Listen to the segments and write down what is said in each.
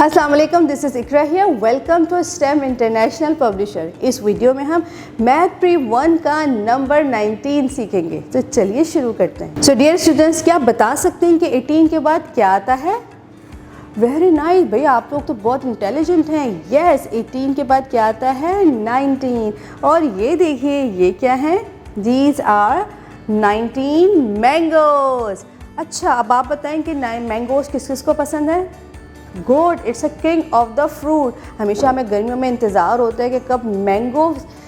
अस्सलाम वालेकुम, this is Iqra here. Welcome to STEM International publisher. इस वीडियो में हम मैथ प्री 1 का नंबर 19 सीखेंगे। तो चलिए शुरू करते हैं। सो डियर स्टूडेंट्स, क्या आप बता सकते हैं कि 18 के बाद क्या आता है? वेरी नाइस भैया, आप लोग तो बहुत इंटेलिजेंट हैं। यस, 18 के बाद क्या आता है? 19। और ये देखिए, ये क्या है? These are 19 mangoes. अच्छा, अब आप बताएं कि मैंगोज किस किस को पसंद है? Good, it's a king of the fruit. हमेशा हमें गर्मियों में इंतज़ार होता है कि कब मैंगो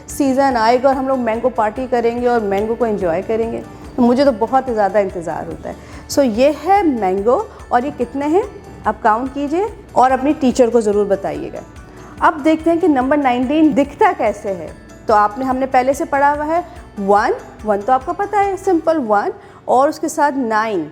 सीज़न आएगा और हम लोग मैंगो पार्टी करेंगे और मैंगो को एंजॉय करेंगे। तो मुझे तो बहुत ज़्यादा इंतज़ार होता है। सो ये है मैंगो और ये कितने हैं आप काउंट कीजिए और अपनी टीचर को ज़रूर बताइएगा। अब देखते हैं कि नंबर 19 दिखता कैसे है। तो हमने पहले से पढ़ा हुआ है 1 तो आपको पता है, सिंपल 1 और उसके साथ 9।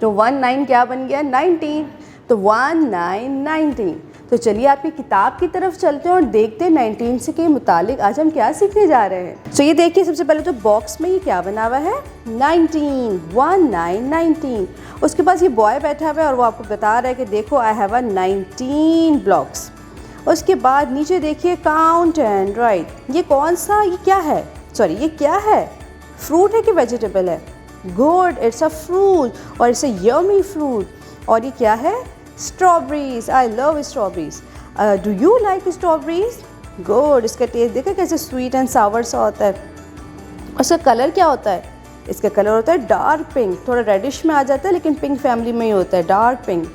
तो 1 9 क्या बन गया? 19। तो 1 9 19। तो चलिए आपकी किताब की तरफ चलते हैं और देखते हैं 19 से के मुतालिक आज हम क्या सीखने जा रहे हैं। तो ये देखिए, सबसे पहले तो बॉक्स में ये क्या बना हुआ है? 19, 1 9 19। उसके पास ये बॉय बैठा हुआ है और वो आपको बता रहा है कि देखो आई हैव अ 19 ब्लॉक्स। उसके बाद नीचे देखिए काउंट एंड राइट। ये कौन सा, ये क्या है? सॉरी, ये क्या है? फ्रूट है कि वेजिटेबल है? गुड, इट्स अ फ्रूट और इट्स अ यम्मी फ्रूट। और ये क्या है? Strawberries. I love strawberries. Do you like strawberries? Good. इसका टेस्ट देखा कैसे स्वीट एंड सावर सा होता है। उसका कलर क्या होता है? इसका कलर होता है डार्क पिंक। थोड़ा रेडिश में आ जाता है लेकिन पिंक फैमिली में ही होता है, डार्क पिंक।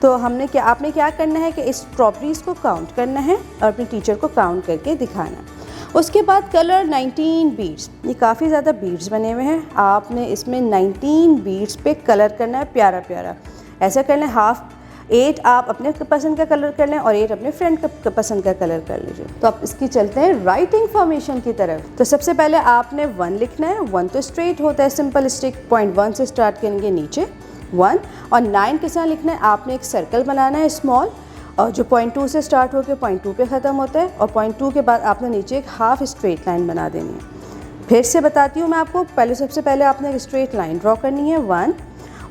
तो आपने क्या करना है कि इस स्ट्रॉबेरीज को काउंट करना है और अपनी टीचर को काउंट करके दिखाना है। उसके बाद कलर 19 बीड्स। ये काफ़ी ज़्यादा बीड्स बने हुए हैं। आपने इसमें 19 बीड्स पे कलर करना है प्यारा प्यारा। ऐसा कर लें, हाफ 8 आप अपने पसंद का कलर कर लें और 8 अपने फ्रेंड का पसंद का कलर कर लीजिए। तो अब इसकी चलते हैं राइटिंग फॉर्मेशन की तरफ। तो सबसे पहले आपने 1 लिखना है। 1 तो स्ट्रेट होता है, सिंपल स्टिक। पॉइंट 1 से स्टार्ट करेंगे नीचे 1। और 9 के साथ लिखना है, आपने एक सर्कल बनाना है स्मॉल, और जो पॉइंट 2 से स्टार्ट होकर पॉइंट 2 पे ख़त्म होता है। और पॉइंट 2 के बाद आपने नीचे एक हाफ स्ट्रेट लाइन बना देनी है। फिर से बताती हूँ मैं आपको, सबसे पहले आपने एक स्ट्रेट लाइन ड्रॉ करनी है 1।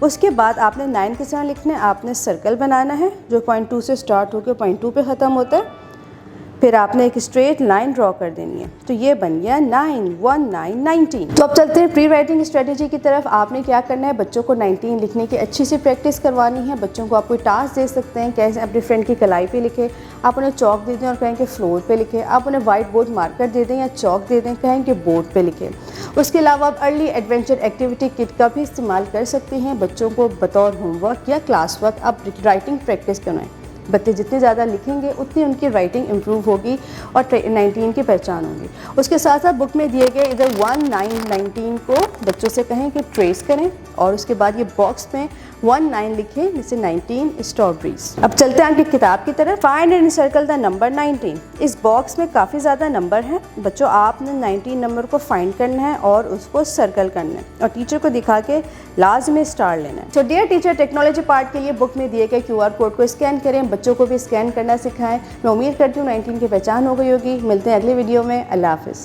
उसके बाद आपने 9 के साथ लिखना है, आपने सर्कल बनाना है जो पॉइंट 2 से स्टार्ट होकर पॉइंट 2 पे ख़त्म होता है। फिर आपने एक स्ट्रेट लाइन ड्रॉ कर देनी है। तो ये बन गया 9 1 9 19। तो अब चलते हैं प्री राइटिंग स्ट्रेटेजी की तरफ। आपने क्या करना है, बच्चों को 19 लिखने की अच्छी सी प्रैक्टिस करवानी है। बच्चों को आप कोई टास्क दे सकते हैं, कैसे अपने फ्रेंड की कलाई पे लिखे, आप उन्हें चौक दे दें और कहें कि फ्लोर पे लिखे। आप उन्हें वाइट बोर्ड मार्कर दे दें या चौक दे दें, कहें कि बोर्ड पे लिखे। उसके अलावा आप अर्ली एडवेंचर एक्टिविटी किट का भी इस्तेमाल कर सकते हैं। बच्चों को बतौर होमवर्क या क्लास वर्क आप राइटिंग प्रैक्टिस करवाएं। बच्चे जितने ज़्यादा लिखेंगे उतनी उनकी राइटिंग इम्प्रूव होगी और 19 की पहचान होगी। उसके साथ साथ बुक में दिए गए इधर 1 9 19 को बच्चों से कहें कि ट्रेस करें और उसके बाद ये बॉक्स में 1 9 लिखें, जैसे 19 स्ट्रॉबेरीज। अब चलते हैं आपकी किताब की तरफ। Find and circle the number 19। इस बॉक्स में काफ़ी ज़्यादा नंबर हैं बच्चों, आपने 19 नंबर को फाइंड करना है और उसको सर्कल करना है और टीचर को दिखा के लास्ट में स्टार लेना है। तो डियर टीचर, टेक्नोलॉजी पार्ट के लिए बुक में दिए गए QR कोड को स्कैन करें, बच्चों को भी स्कैन करना सिखाएं। मैं उम्मीद करती हूँ 19 की पहचान हो गई होगी। मिलते हैं अगले वीडियो में। अल्लाह हाफ़िज़।